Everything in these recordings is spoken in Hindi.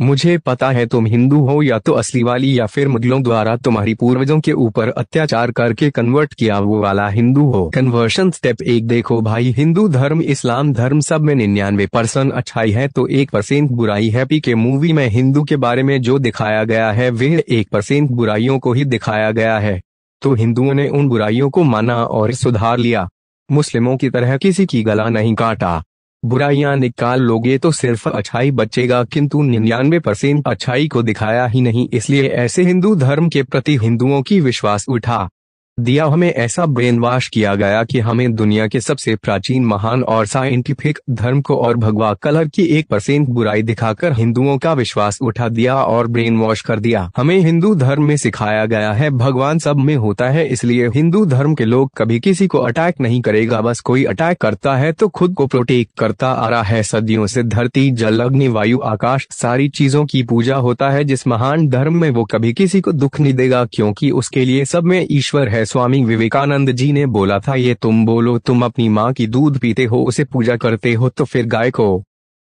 मुझे पता है तुम हिंदू हो या तो असली वाली या फिर मुगलों द्वारा तुम्हारी पूर्वजों के ऊपर अत्याचार करके कन्वर्ट किया वो वाला हिंदू हो। कन्वर्शन स्टेप 1 देखो भाई, हिंदू धर्म इस्लाम धर्म सब में 99% अच्छाई है तो 1% बुराई है। पी के मूवी में हिंदू के बारे में जो दिखाया गया है वह 1% बुराइयों को ही दिखाया गया है। तो हिंदुओं ने उन बुराइयों को माना और सुधार लिया। मुस्लिमों की तरह किसी की गला नहीं काटा। बुराइयां निकाल लोगे तो सिर्फ अच्छाई बचेगा, किंतु 99% अच्छाई को दिखाया ही नहीं, इसलिए ऐसे हिंदू धर्म के प्रति हिंदुओं की विश्वास उठा दिया। हमें ऐसा ब्रेन वॉश किया गया कि हमें दुनिया के सबसे प्राचीन महान और साइंटिफिक धर्म को और भगवा कलर की 1% बुराई दिखाकर हिंदुओं का विश्वास उठा दिया और ब्रेन वॉश कर दिया। हमें हिंदू धर्म में सिखाया गया है भगवान सब में होता है, इसलिए हिंदू धर्म के लोग कभी किसी को अटैक नहीं करेगा, बस कोई अटैक करता है तो खुद को प्रोटेक्ट करता आ रहा है सदियों से। धरती जल अग्नि वायु आकाश सारी चीजों की पूजा होता है। जिस महान धर्म में वो कभी किसी को दुख नहीं देगा, क्योंकि उसके लिए सब में ईश्वर है। स्वामी विवेकानंद जी ने बोला था, ये तुम बोलो, तुम अपनी माँ की दूध पीते हो, उसे पूजा करते हो, तो फिर गाय को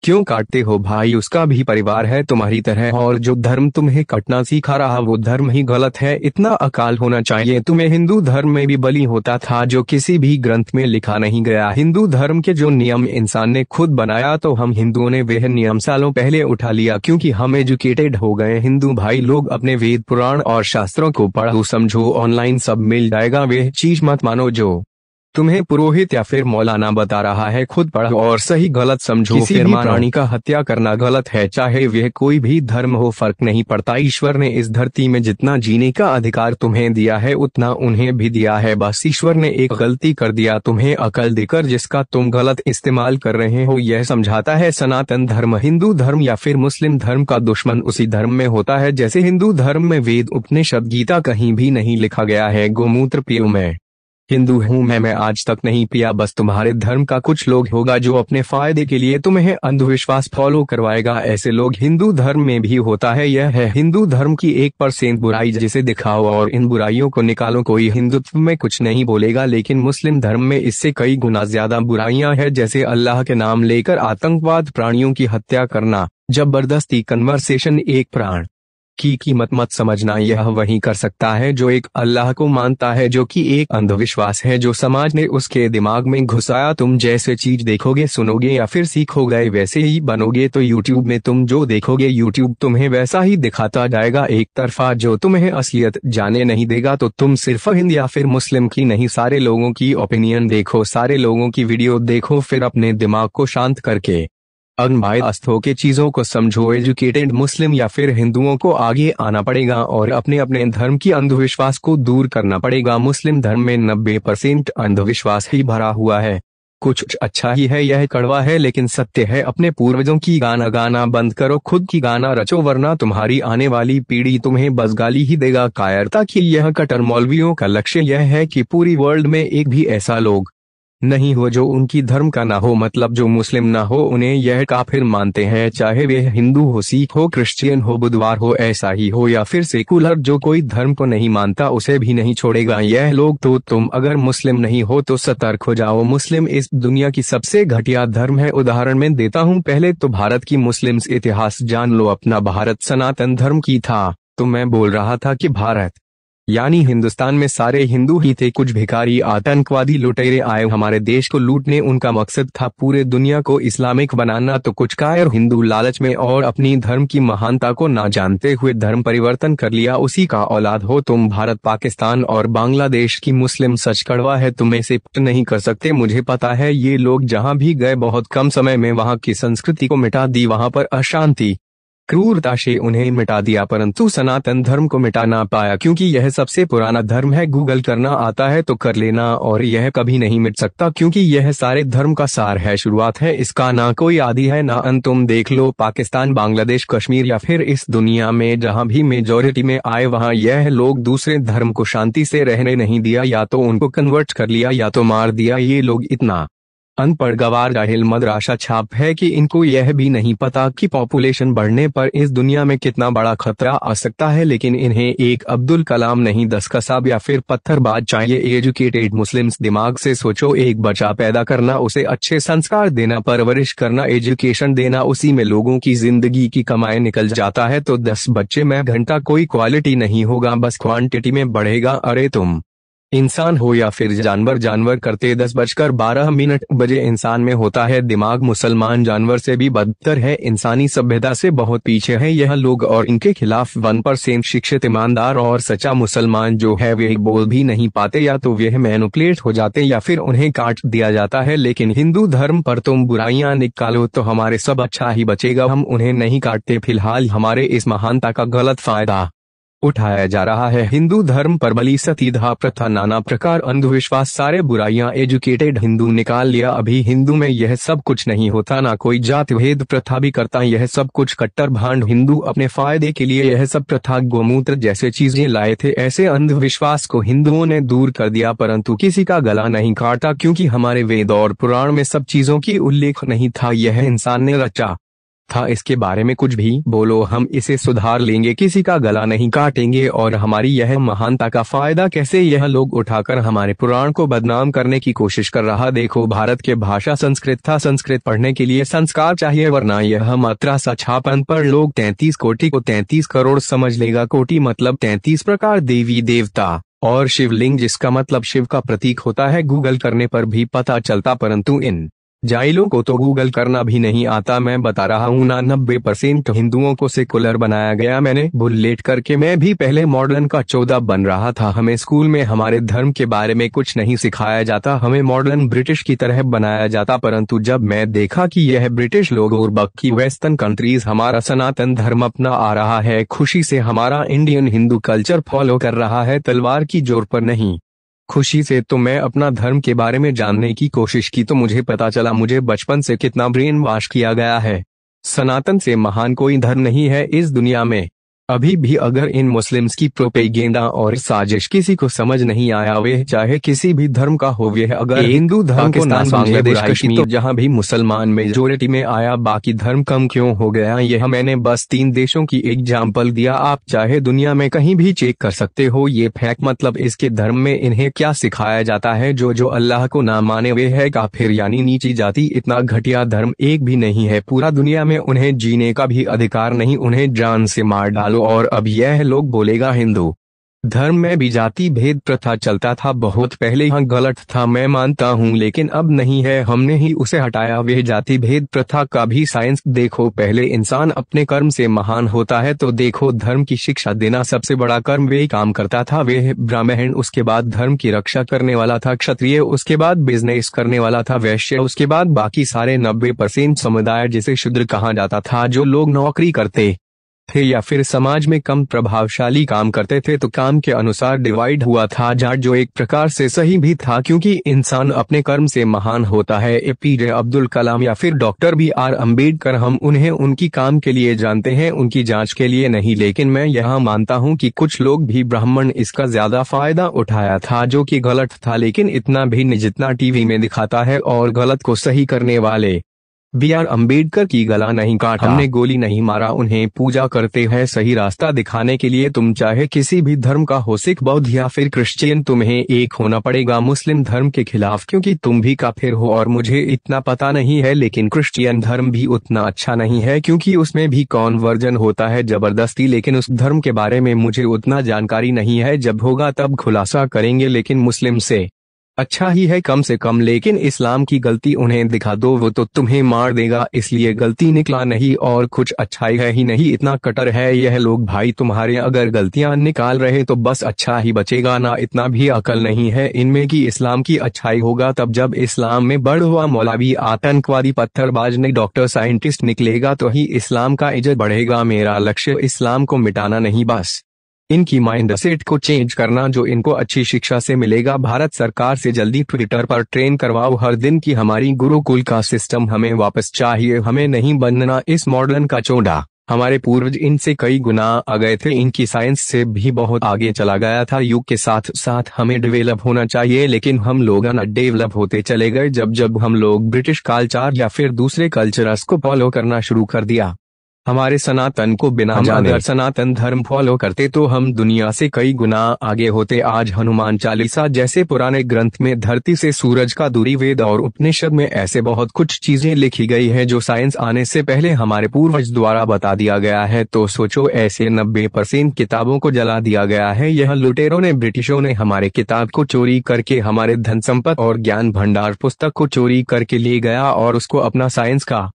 क्यों काटते हो भाई? उसका भी परिवार है तुम्हारी तरह, और जो धर्म तुम्हें कटना सिखा रहा वो धर्म ही गलत है। इतना अकाल होना चाहिए तुम्हें। हिंदू धर्म में भी बलि होता था जो किसी भी ग्रंथ में लिखा नहीं गया। हिंदू धर्म के जो नियम इंसान ने खुद बनाया, तो हम हिंदुओं ने वह नियम सालों पहले उठा लिया, क्योंकि हम एजुकेटेड हो गए। हिंदू भाई लोग अपने वेद पुराण और शास्त्रों को पढ़ो समझो, ऑनलाइन सब मिल जाएगा। वह चीज मत मानो जो तुम्हें पुरोहित या फिर मौलाना बता रहा है, खुद पढ़ो और सही गलत समझो। किसी भी प्राणी का हत्या करना गलत है, चाहे वह कोई भी धर्म हो, फर्क नहीं पड़ता। ईश्वर ने इस धरती में जितना जीने का अधिकार तुम्हें दिया है उतना उन्हें भी दिया है, बस ईश्वर ने एक गलती कर दिया तुम्हें अकल देकर, जिसका तुम गलत इस्तेमाल कर रहे हो। यह समझाता है सनातन धर्म। हिंदू धर्म या फिर मुस्लिम धर्म का दुश्मन उसी धर्म में होता है। जैसे हिंदू धर्म में वेद उपनिषद गीता कहीं भी नहीं लिखा गया है गोमूत्र पियो, मैं हिंदू हूँ, मैं आज तक नहीं पिया। बस तुम्हारे धर्म का कुछ लोग होगा जो अपने फायदे के लिए तुम्हें अंधविश्वास फॉलो करवाएगा। ऐसे लोग हिंदू धर्म में भी होता है। यह है हिंदू धर्म की 1% बुराई, जिसे दिखाओ और इन बुराइयों को निकालो। कोई हिंदुत्व में कुछ नहीं बोलेगा, लेकिन मुस्लिम धर्म में इससे कई गुना ज्यादा बुराइयां हैं, जैसे अल्लाह के नाम लेकर आतंकवाद, प्राणियों की हत्या करना, जबरदस्ती कन्वर्सेशन। एक प्राण की कीमत मत समझना, यह वही कर सकता है जो एक अल्लाह को मानता है, जो कि एक अंधविश्वास है जो समाज ने उसके दिमाग में घुसाया। तुम जैसे चीज देखोगे सुनोगे या फिर सीखोगे वैसे ही बनोगे। तो यूट्यूब में तुम जो देखोगे यूट्यूब तुम्हें वैसा ही दिखाता जाएगा, एक तरफा, जो तुम्हें असलियत जाने नहीं देगा। तो तुम सिर्फ हिंद या फिर मुस्लिम की नहीं, सारे लोगों की ओपिनियन देखो, सारे लोगों की वीडियो देखो, फिर अपने दिमाग को शांत करके अनबायस्ड होके चीजों को समझो। एजुकेटेड मुस्लिम या फिर हिंदुओं को आगे आना पड़ेगा और अपने अपने धर्म की अंधविश्वास को दूर करना पड़ेगा। मुस्लिम धर्म में 90% अंधविश्वास ही भरा हुआ है। कुछ अच्छा ही है, यह कड़वा है लेकिन सत्य है। अपने पूर्वजों की गाना गाना बंद करो, खुद की गाना रचो, वरना तुम्हारी आने वाली पीढ़ी तुम्हें बस गाली ही देगा। कायरता की यह कट्टर मौलवियों का लक्ष्य यह है कि पूरी वर्ल्ड में एक भी ऐसा लोग नहीं हो जो उनकी धर्म का ना हो, मतलब जो मुस्लिम ना हो, उन्हें यह काफिर मानते हैं। चाहे वे हिंदू हो, सिख हो, क्रिश्चियन हो, बुधवार हो, ऐसा ही हो, या फिर सेकुलर, जो कोई धर्म को नहीं मानता उसे भी नहीं छोड़ेगा यह लोग। तो तुम अगर मुस्लिम नहीं हो तो सतर्क हो जाओ। मुस्लिम इस दुनिया की सबसे घटिया धर्म है। उदाहरण में देता हूँ, पहले तो भारत की मुस्लिम इतिहास जान लो। अपना भारत सनातन धर्म की था, तो मैं बोल रहा था कि भारत यानी हिंदुस्तान में सारे हिंदू ही थे। कुछ भिखारी आतंकवादी लुटेरे आए हमारे देश को लूटने, उनका मकसद था पूरे दुनिया को इस्लामिक बनाना। तो कुछ कायर हिंदू लालच में और अपनी धर्म की महानता को ना जानते हुए धर्म परिवर्तन कर लिया। उसी का औलाद हो तुम। भारत, पाकिस्तान और बांग्लादेश की मुस्लिम सच कड़वा है, तुम इसे नहीं कर सकते। मुझे पता है ये लोग जहाँ भी गए बहुत कम समय में वहाँ की संस्कृति को मिटा दी, वहाँ पर अशांति क्रूरता से उन्हें मिटा दिया, परंतु सनातन धर्म को मिटा ना पाया, क्योंकि यह सबसे पुराना धर्म है। गूगल करना आता है तो कर लेना, और यह कभी नहीं मिट सकता, क्योंकि यह सारे धर्म का सार है, शुरुआत है। इसका ना कोई आदि है ना अंत। तुम देख लो पाकिस्तान, बांग्लादेश, कश्मीर या फिर इस दुनिया में जहां भी मेजोरिटी में आए वहां यह लोग दूसरे धर्म को शांति से रहने नहीं दिया, या तो उनको कन्वर्ट कर लिया या तो मार दिया। ये लोग इतना अनपढ़ गवार जाहिल मदरासा छाप है कि इनको यह भी नहीं पता कि पॉपुलेशन बढ़ने पर इस दुनिया में कितना बड़ा खतरा आ सकता है, लेकिन इन्हें एक अब्दुल कलाम नहीं 10 कसाब या फिर पत्थरबाज चाहिए। एजुकेटेड मुस्लिम्स दिमाग से सोचो, एक बच्चा पैदा करना, उसे अच्छे संस्कार देना, परवरिश करना, एजुकेशन देना, उसी में लोगों की जिंदगी की कमाई निकल जाता है। तो 10 बच्चे में घंटा कोई क्वालिटी नहीं होगा, बस क्वांटिटी में बढ़ेगा। अरे तुम इंसान हो या फिर जानवर, जानवर करते 10:12 बजे इंसान में होता है दिमाग। मुसलमान जानवर से भी बदतर है, इंसानी सभ्यता से बहुत पीछे है यह लोग, और इनके खिलाफ 1% शिक्षित ईमानदार और सच्चा मुसलमान जो है वे बोल भी नहीं पाते, या तो वे मैनिपुलेट हो जाते या फिर उन्हें काट दिया जाता है। लेकिन हिंदू धर्म पर तुम बुराइयां निकालो तो हमारे सब अच्छा ही बचेगा, हम उन्हें नहीं काटते। फिलहाल हमारे इस महानता का गलत फायदा उठाया जा रहा है। हिंदू धर्म पर बलि, सतीदाह प्रथा, नाना प्रकार अंधविश्वास, सारे बुराइयां एजुकेटेड हिंदू निकाल लिया। अभी हिंदू में यह सब कुछ नहीं होता, ना कोई जाति भेद प्रथा भी करता, यह सब कुछ कट्टर भांड हिंदू अपने फायदे के लिए यह सब प्रथा, गोमूत्र जैसे चीजें लाए थे। ऐसे अंधविश्वास को हिंदुओं ने दूर कर दिया, परंतु किसी का गला नहीं काटा, क्योंकि हमारे वेद और पुराण में सब चीजों की उल्लेख नहीं था, यह इंसान ने रचा था। इसके बारे में कुछ भी बोलो, हम इसे सुधार लेंगे, किसी का गला नहीं काटेंगे। और हमारी यह महानता का फायदा कैसे यह लोग उठाकर हमारे पुराण को बदनाम करने की कोशिश कर रहा। देखो, भारत के भाषा संस्कृत था, संस्कृत पढ़ने के लिए संस्कार चाहिए, वरना यह मद्रासा छापन पर लोग 33 कोटि को 33 करोड़ समझ लेगा। कोटि मतलब 33 प्रकार देवी देवता, और शिवलिंग जिसका मतलब शिव का प्रतीक होता है, गूगल करने पर भी पता चलता, परंतु इन जाहिलों को तो गूगल करना भी नहीं आता। मैं बता रहा हूँ ना, 90% हिंदुओं को सेकुलर बनाया गया। मैंने बुलेट करके, मैं भी पहले मॉडर्न का 14 बन रहा था। हमें स्कूल में हमारे धर्म के बारे में कुछ नहीं सिखाया जाता, हमें मॉडर्न ब्रिटिश की तरह बनाया जाता। परंतु जब मैं देखा कि यह ब्रिटिश लोग और बाकी वेस्टर्न कंट्रीज हमारा सनातन धर्म अपना आ रहा है, खुशी से हमारा इंडियन हिंदू कल्चर फॉलो कर रहा है, तलवार की जोर पर नहीं, खुशी से, तो मैं अपना धर्म के बारे में जानने की कोशिश की, तो मुझे पता चला मुझे बचपन से कितना ब्रेन वॉश किया गया है। सनातन से महान कोई धर्म नहीं है इस दुनिया में। अभी भी अगर इन मुस्लिम्स की प्रोपेगेंडा और साजिश किसी को समझ नहीं आया, वे चाहे किसी भी धर्म का हो, वे अगर हिंदू धर्म को ना, बांग्लादेश, कश्मीर, तो जहां भी मुसलमान मेजोरिटी में आया, बाकी धर्म कम क्यों हो गया। यह मैंने बस 3 देशों की एग्जाम्पल दिया, आप चाहे दुनिया में कहीं भी चेक कर सकते हो। ये फैक मतलब इसके धर्म में इन्हें क्या सिखाया जाता है, जो अल्लाह को ना माने वे है काफिर, यानी नीची जाति। इतना घटिया धर्म एक भी नहीं है पूरा दुनिया में, उन्हें जीने का भी अधिकार नहीं, उन्हें जान से मार डालो। और अब यह लोग बोलेगा हिंदू धर्म में भी जाति भेद प्रथा चलता था बहुत पहले, हाँ गलत था मैं मानता हूँ, लेकिन अब नहीं है, हमने ही उसे हटाया। वह जाति भेद प्रथा का भी साइंस देखो, पहले इंसान अपने कर्म से महान होता है, तो देखो धर्म की शिक्षा देना सबसे बड़ा कर्म वे काम करता था। वे ब्राह्मण, उसके बाद धर्म की रक्षा करने वाला था क्षत्रिय, उसके बाद बिजनेस करने वाला था वैश्य, उसके बाद बाकी सारे 90% समुदाय जिसे शूद्र कहा जाता था। जो लोग नौकरी करते थे या फिर समाज में कम प्रभावशाली काम करते थे, तो काम के अनुसार डिवाइड हुआ था जाट, जो एक प्रकार से सही भी था, क्योंकि इंसान अपने कर्म से महान होता है। एपीजे अब्दुल कलाम या फिर डॉक्टर BR अम्बेडकर, हम उन्हें उनकी काम के लिए जानते हैं, उनकी जांच के लिए नहीं। लेकिन मैं यहाँ मानता हूँ कि कुछ लोग भी ब्राह्मण इसका ज्यादा फायदा उठाया था, जो कि गलत था, लेकिन इतना भी नहीं जितना टीवी में दिखाता है। और गलत को सही करने वाले BR अम्बेडकर की गला नहीं काटा, हमने गोली नहीं मारा, उन्हें पूजा करते हैं सही रास्ता दिखाने के लिए। तुम चाहे किसी भी धर्म का हो, सिख, बौद्ध या फिर क्रिश्चियन, तुम्हें एक होना पड़ेगा मुस्लिम धर्म के खिलाफ, क्योंकि तुम भी काफिर हो। और मुझे इतना पता नहीं है, लेकिन क्रिश्चियन धर्म भी उतना अच्छा नहीं है, क्योंकि उसमें भी कन्वर्जन होता है जबरदस्ती, लेकिन उस धर्म के बारे में मुझे उतना जानकारी नहीं है, जब होगा तब खुलासा करेंगे। लेकिन मुस्लिम से अच्छा ही है कम से कम, लेकिन इस्लाम की गलती उन्हें दिखा दो, वो तो तुम्हें मार देगा, इसलिए गलती निकला नहीं और कुछ अच्छाई है ही नहीं। इतना कटर है यह लोग भाई, तुम्हारे अगर गलतियां निकाल रहे तो बस अच्छा ही बचेगा ना, इतना भी अकल नहीं है इनमें कि इस्लाम की अच्छाई होगा तब, जब इस्लाम में बढ़ हुआ मौलवी, आतंकवादी, पत्थरबाज ने डॉक्टर, साइंटिस्ट निकलेगा तो ही इस्लाम का इज्जत बढ़ेगा। मेरा लक्ष्य इस्लाम को मिटाना नहीं, बस इनकी माइंड सेट को चेंज करना, जो इनको अच्छी शिक्षा से मिलेगा। भारत सरकार से जल्दी ट्विटर पर ट्रेन करवाओ हर दिन की हमारी गुरुकुल का सिस्टम हमें वापस चाहिए, हमें नहीं बनना इस मॉडर्न का चोड़ा। हमारे पूर्वज इनसे कई गुना आ गए थे, इनकी साइंस से भी बहुत आगे चला गया था। युग के साथ साथ हमें डेवलप होना चाहिए, लेकिन हम लोग न डेवलप होते चले गए। जब जब हम लोग ब्रिटिश कल्चर या फिर दूसरे कल्चर्स को फॉलो करना शुरू कर दिया, हमारे सनातन को बिना जाने, अगर सनातन धर्म फॉलो करते तो हम दुनिया से कई गुना आगे होते। आज हनुमान चालीसा जैसे पुराने ग्रंथ में धरती से सूरज का दूरी, वेद और उपनिषद में ऐसे बहुत कुछ चीजें लिखी गई है जो साइंस आने से पहले हमारे पूर्वज द्वारा बता दिया गया है। तो सोचो, ऐसे 90% किताबों को जला दिया गया है। यह लुटेरों ने, ब्रिटिशों ने हमारे किताब को चोरी करके हमारे धन संपत्ति और ज्ञान भंडार पुस्तक को चोरी करके ले गया और उसको अपना साइंस का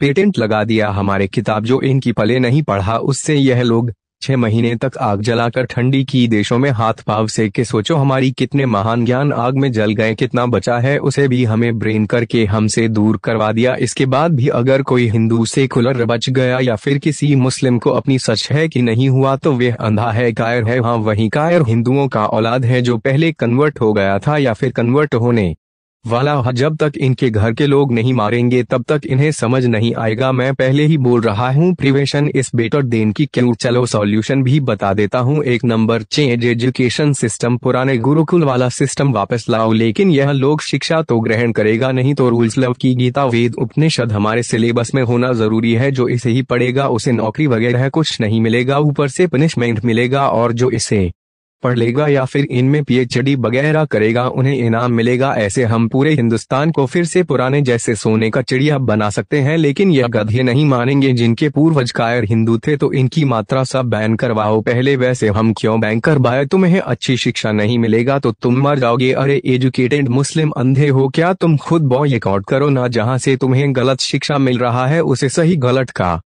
पेटेंट लगा दिया। हमारे किताब जो इनकी पले नहीं पढ़ा, उससे यह लोग 6 महीने तक आग जलाकर ठंडी की देशों में हाथ पांव सेक के, सोचो हमारी कितने महान ज्ञान आग में जल गए, कितना बचा है उसे भी हमें ब्रेन करके हमसे दूर करवा दिया। इसके बाद भी अगर कोई हिंदू सेकुलर बच गया या फिर किसी मुस्लिम को अपनी सच है कि नहीं हुआ तो वह अंधा है, कायर है। हाँ, वही कायर हिंदुओं का औलाद है जो पहले कन्वर्ट हो गया था या फिर कन्वर्ट होने वाला। जब तक इनके घर के लोग नहीं मारेंगे तब तक इन्हें समझ नहीं आएगा। मैं पहले ही बोल रहा हूँ, प्रिवेंशन इज बेटर देन की क्योर। चलो सॉल्यूशन भी बता देता हूँ। 1 नंबर, चेंज एजुकेशन सिस्टम। पुराने गुरुकुल वाला सिस्टम वापस लाओ, लेकिन यह लोग शिक्षा तो ग्रहण करेगा नहीं, तो रूल्स लव की गीता वेद उपनिषद हमारे सिलेबस में होना जरूरी है। जो इसे ही पढ़ेगा उसे नौकरी वगैरह कुछ नहीं मिलेगा, ऊपर से पनिशमेंट मिलेगा, और जो इसे पढ़ लेगा या फिर इनमें पीएचडी वगैरह करेगा उन्हें इनाम मिलेगा। ऐसे हम पूरे हिंदुस्तान को फिर से पुराने जैसे सोने का चिड़िया बना सकते हैं। लेकिन यह गधे नहीं मानेंगे। जिनके पूर्वज कायर हिंदू थे तो इनकी मात्रा सब बैन करवाओ पहले। वैसे हम क्यों बैन करवाए? तुम्हें अच्छी शिक्षा नहीं मिलेगा तो तुम मर जाओगे। अरे एजुकेटेड मुस्लिम अंधे हो क्या? तुम खुद बॉयकॉट करो ना। जहाँ से तुम्हें गलत शिक्षा मिल रहा है उसे सही गलत का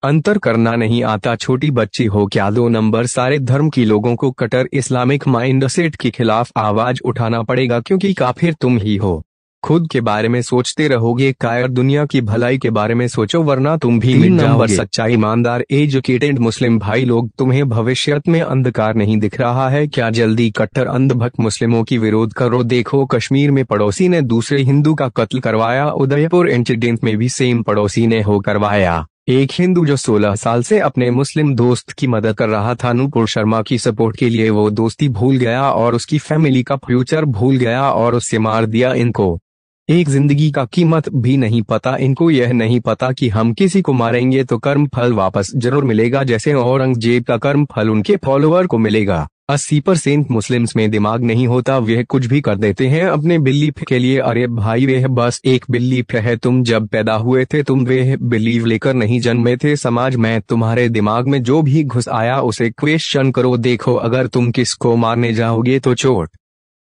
अंतर करना नहीं आता। छोटी बच्ची हो क्या? 2 नंबर, सारे धर्म की लोगों को कट्टर इस्लामिक माइंडसेट के खिलाफ आवाज उठाना पड़ेगा, क्योंकि काफिर तुम ही हो। खुद के बारे में सोचते रहोगे, कायर दुनिया की भलाई के बारे में सोचो, वरना तुम भी मिट जाओगे। सच्चा ईमानदार एजुकेटेड मुस्लिम भाई लोग, तुम्हें भविष्य में अंधकार नहीं दिख रहा है क्या? जल्दी कट्टर अंधभक्त मुस्लिमों की विरोध करो। देखो, कश्मीर में पड़ोसी ने दूसरे हिंदू का कत्ल करवाया, उदयपुर इंसिडेंट में भी सेम पड़ोसी ने हो करवाया। एक हिंदू जो 16 साल से अपने मुस्लिम दोस्त की मदद कर रहा था, नुपुर शर्मा की सपोर्ट के लिए, वो दोस्ती भूल गया और उसकी फैमिली का फ्यूचर भूल गया और उससे मार दिया। इनको एक जिंदगी का कीमत भी नहीं पता। इनको यह नहीं पता कि हम किसी को मारेंगे तो कर्म फल वापस जरूर मिलेगा, जैसे औरंगजेब का कर्म फल उनके फॉलोअर को मिलेगा। 80% मुस्लिम्स में दिमाग नहीं होता, वह कुछ भी कर देते हैं अपने बिलीफ के लिए। अरे भाई, वह बस एक बिलीफ है। तुम जब पैदा हुए थे तुम वह बिलीव लेकर नहीं जन्मे थे। समाज में तुम्हारे दिमाग में जो भी घुस आया उसे क्वेश्चन करो। देखो, अगर तुम किसको मारने जाओगे तो चोट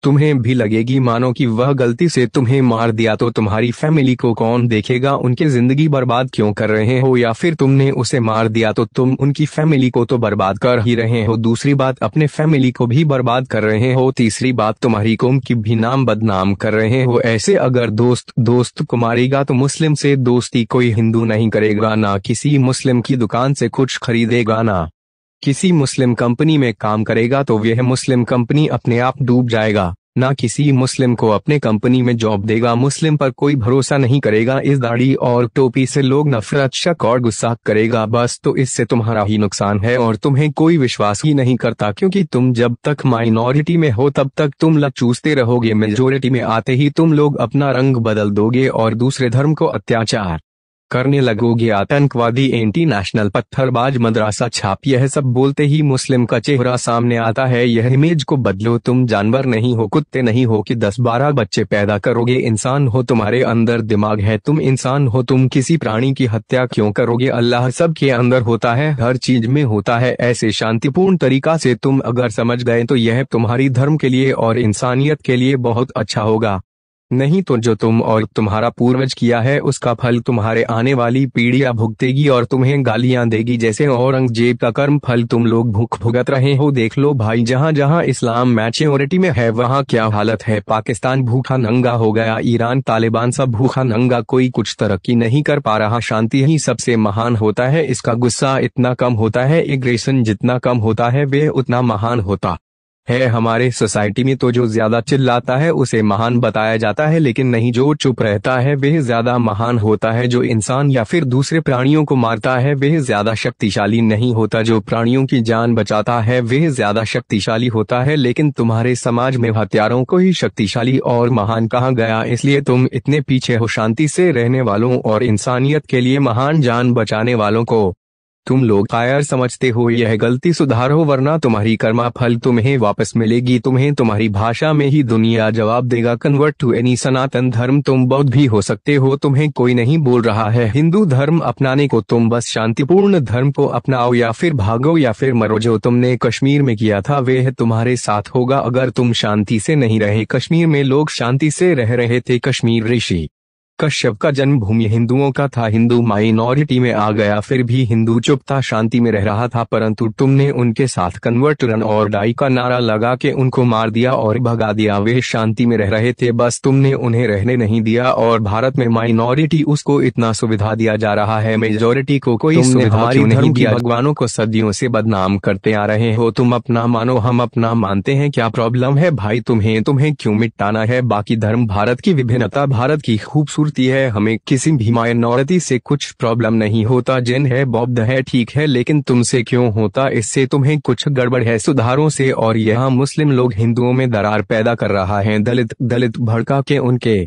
तुम्हें भी लगेगी। मानो कि वह गलती से तुम्हें मार दिया तो तुम्हारी फैमिली को कौन देखेगा? उनकी जिंदगी बर्बाद क्यों कर रहे हो? या फिर तुमने उसे मार दिया तो तुम उनकी फैमिली को तो बर्बाद कर ही रहे हो। दूसरी बात, अपने फैमिली को भी बर्बाद कर रहे हो। तीसरी बात, तुम्हारी कौम की भी नाम बदनाम कर रहे हो। ऐसे अगर दोस्त को मारेगा तो मुस्लिम से दोस्ती कोई हिंदू नहीं करेगा, ना किसी मुस्लिम की दुकान से कुछ खरीदेगा, ना किसी मुस्लिम कंपनी में काम करेगा तो वह मुस्लिम कंपनी अपने आप डूब जाएगा, ना किसी मुस्लिम को अपने कंपनी में जॉब देगा। मुस्लिम पर कोई भरोसा नहीं करेगा। इस दाढ़ी और टोपी से लोग नफरत, शक और गुस्सा करेगा बस। तो इससे तुम्हारा ही नुकसान है और तुम्हें कोई विश्वास ही नहीं करता, क्योंकि तुम जब तक माइनॉरिटी में हो तब तक तुम लत चूसते रहोगे। मेजोरिटी में आते ही तुम लोग अपना रंग बदल दोगे और दूसरे धर्म को अत्याचार करने लगोगे। आतंकवादी, एंटी नेशनल, पत्थरबाज, मदरसा छाप, यह सब बोलते ही मुस्लिम का चेहरा सामने आता है। यह इमेज को बदलो। तुम जानवर नहीं हो, कुत्ते नहीं हो कि 10-12 बच्चे पैदा करोगे। इंसान हो, तुम्हारे अंदर दिमाग है। तुम इंसान हो, तुम किसी प्राणी की हत्या क्यों करोगे? अल्लाह सबके अंदर होता है, हर चीज में होता है। ऐसे शांतिपूर्ण तरीका से तुम अगर समझ गए तो यह तुम्हारी धर्म के लिए और इंसानियत के लिए बहुत अच्छा होगा। नहीं तो जो तुम और तुम्हारा पूर्वज किया है उसका फल तुम्हारे आने वाली पीढ़ियां भुगतेगी और तुम्हें गालियां देगी। जैसे औरंगजेब का कर्म फल तुम लोग भुगत रहे हो। देख लो भाई, जहां जहां इस्लाम मैच्योरिटी में है वहां क्या हालत है। पाकिस्तान भूखा नंगा हो गया, ईरान, तालिबान सब भूखा नंगा, कोई कुछ तरक्की नहीं कर पा रहा। शांति ही सबसे महान होता है। इसका गुस्सा इतना कम होता है, एग्रेशन जितना कम होता है वे उतना महान होता है हमारे सोसाइटी में तो जो ज्यादा चिल्लाता है उसे महान बताया जाता है, लेकिन नहीं, जो चुप रहता है वह ज्यादा महान होता है। जो इंसान या फिर दूसरे प्राणियों को मारता है वह ज्यादा शक्तिशाली नहीं होता। जो प्राणियों की जान बचाता है वह ज्यादा शक्तिशाली होता है। लेकिन तुम्हारे समाज में हत्यारों को ही शक्तिशाली और महान कहा गया, इसलिए तुम इतने पीछे हो शांति से रहने वालों और इंसानियत के लिए महान जान बचाने वालों को। तुम लोग कायर समझते हो, यह गलती सुधारो वरना तुम्हारी कर्मा फल तुम्हें वापस मिलेगी। तुम्हें तुम्हारी भाषा में ही दुनिया जवाब देगा। कन्वर्ट टू एनी सनातन धर्म। तुम बौद्ध भी हो सकते हो, तुम्हें कोई नहीं बोल रहा है हिंदू धर्म अपनाने को। तुम बस शांतिपूर्ण धर्म को अपनाओ या फिर भागो या फिर मरो। जो तुमने कश्मीर में किया था वह तुम्हारे साथ होगा अगर तुम शांति से नहीं रहे। कश्मीर में लोग शांति से रह रहे थे। कश्मीर ऋषि कश्यप का जन्मभूमि हिंदुओं का था। हिंदू माइनॉरिटी में आ गया, फिर भी हिंदू चुप था, शांति में रह रहा था। परंतु तुमने उनके साथ कन्वर्ट रन और डाई का नारा लगा के उनको मार दिया और भगा दिया। वे शांति में रह रहे थे, बस तुमने उन्हें रहने नहीं दिया। और भारत में माइनॉरिटी उसको इतना सुविधा दिया जा रहा है, मेजोरिटी को कोई सुविधा क्यों नहीं दिया। भगवानों को सदियों से बदनाम करते आ रहे हो। तुम अपना मानो, हम अपना मानते हैं, क्या प्रॉब्लम है भाई? तुम्हें क्यों मिटाना है बाकी धर्म? भारत की विभिन्नता भारत की खूबसूरती है। हमें किसी भी माइनॉरिटी से कुछ प्रॉब्लम नहीं होता। जैन है, बौद्ध है, ठीक है, लेकिन तुमसे क्यों होता? इससे तुम्हें कुछ गड़बड़ है। सुधारों से। और यहाँ मुस्लिम लोग हिंदुओं में दरार पैदा कर रहा है। दलित भड़का के उनके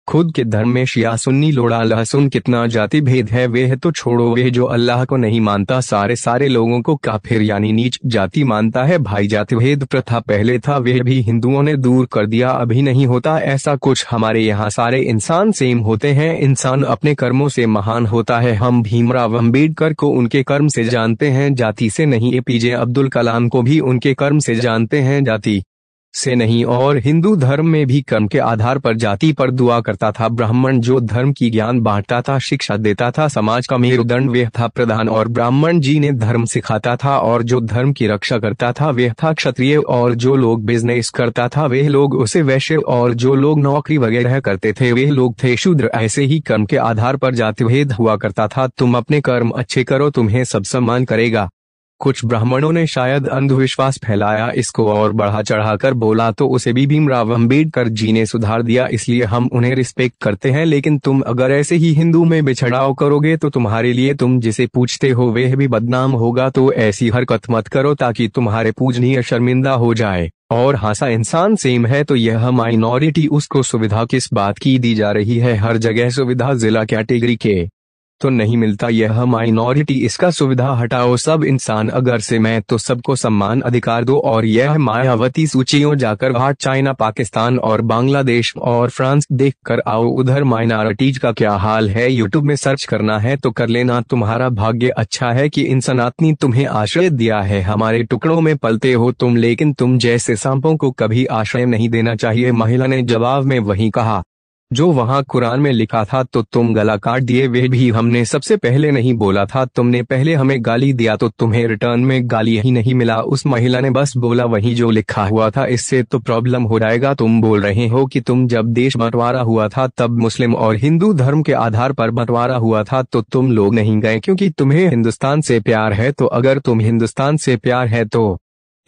खुद के धर्म में शिया सुन्नी लोड़ा लहसुन कितना जाति भेद है। वह तो छोड़ो, वह जो अल्लाह को नहीं मानता सारे लोगों को काफिर यानी नीच जाति मानता है। भाई जाति भेद प्रथा पहले था, वह भी हिंदुओं ने दूर कर दिया। अभी नहीं होता ऐसा कुछ। हमारे यहाँ सारे इंसान सेम होते हैं। इंसान अपने कर्मों से महान होता है। हम भीमराव अम्बेडकर को उनके कर्म से जानते हैं, जाति से नहीं। एपीजे अब्दुल कलाम को भी उनके कर्म से जानते हैं, जाति से नहीं। और हिंदू धर्म में भी कर्म के आधार पर जाति पर दुआ करता था। ब्राह्मण जो धर्म की ज्ञान बांटता था, शिक्षा देता था, समाज का मेरुदंड वह था प्रधान। और ब्राह्मण जी ने धर्म सिखाता था। और जो धर्म की रक्षा करता था वह था क्षत्रिय। और जो लोग बिजनेस करता था वे लोग उसे वैश्य। और जो लोग नौकरी वगैरह करते थे वे लोग थे शूद्र। ऐसे ही कर्म के आधार पर जाति भेद हुआ करता था। तुम अपने कर्म अच्छे करो, तुम्हें सब सम्मान करेगा। कुछ ब्राह्मणों ने शायद अंधविश्वास फैलाया, इसको और बढ़ा चढ़ाकर बोला, तो उसे भी भीमराव अम्बेडकर जी ने सुधार दिया। इसलिए हम उन्हें रिस्पेक्ट करते हैं। लेकिन तुम अगर ऐसे ही हिंदू में बिछड़ाव करोगे तो तुम्हारे लिए तुम जिसे पूछते हो वह भी बदनाम होगा। तो ऐसी हरकत मत करो ताकि तुम्हारे पूजनीय शर्मिंदा हो जाए। और हाँ, इंसान सेम है तो यह माइनॉरिटी उसको सुविधा किस बात की दी जा रही है? हर जगह सुविधा जिला कैटेगरी के तो नहीं मिलता। यह माइनॉरिटी, इसका सुविधा हटाओ। सब इंसान अगर से मैं तो सबको सम्मान अधिकार दो। और यह मायावती सूचियों जाकर वहाँ चाइना, पाकिस्तान और बांग्लादेश और फ्रांस देख कर आओ, उधर माइनॉरिटीज का क्या हाल है। यूट्यूब में सर्च करना है तो कर लेना। तुम्हारा भाग्य अच्छा है कि इन सनातनी तुम्हें आश्रय दिया है। हमारे टुकड़ों में पलते हो तुम, लेकिन तुम जैसे सांपों को कभी आश्रय नहीं देना चाहिए। महिला ने जवाब में वही कहा जो वहाँ कुरान में लिखा था, तो तुम गला काट दिए। वे भी हमने सबसे पहले नहीं बोला था, तुमने पहले हमें गाली दिया तो तुम्हें रिटर्न में गाली ही नहीं मिला। उस महिला ने बस बोला वही जो लिखा हुआ था। इससे तो प्रॉब्लम हो जाएगा। तुम बोल रहे हो कि तुम जब देश बंटवारा हुआ था तब मुस्लिम और हिंदू धर्म के आधार पर बंटवारा हुआ था, तो तुम लोग नहीं गए क्योंकि तुम्हें हिंदुस्तान से प्यार है। तो अगर तुम हिंदुस्तान से प्यार है तो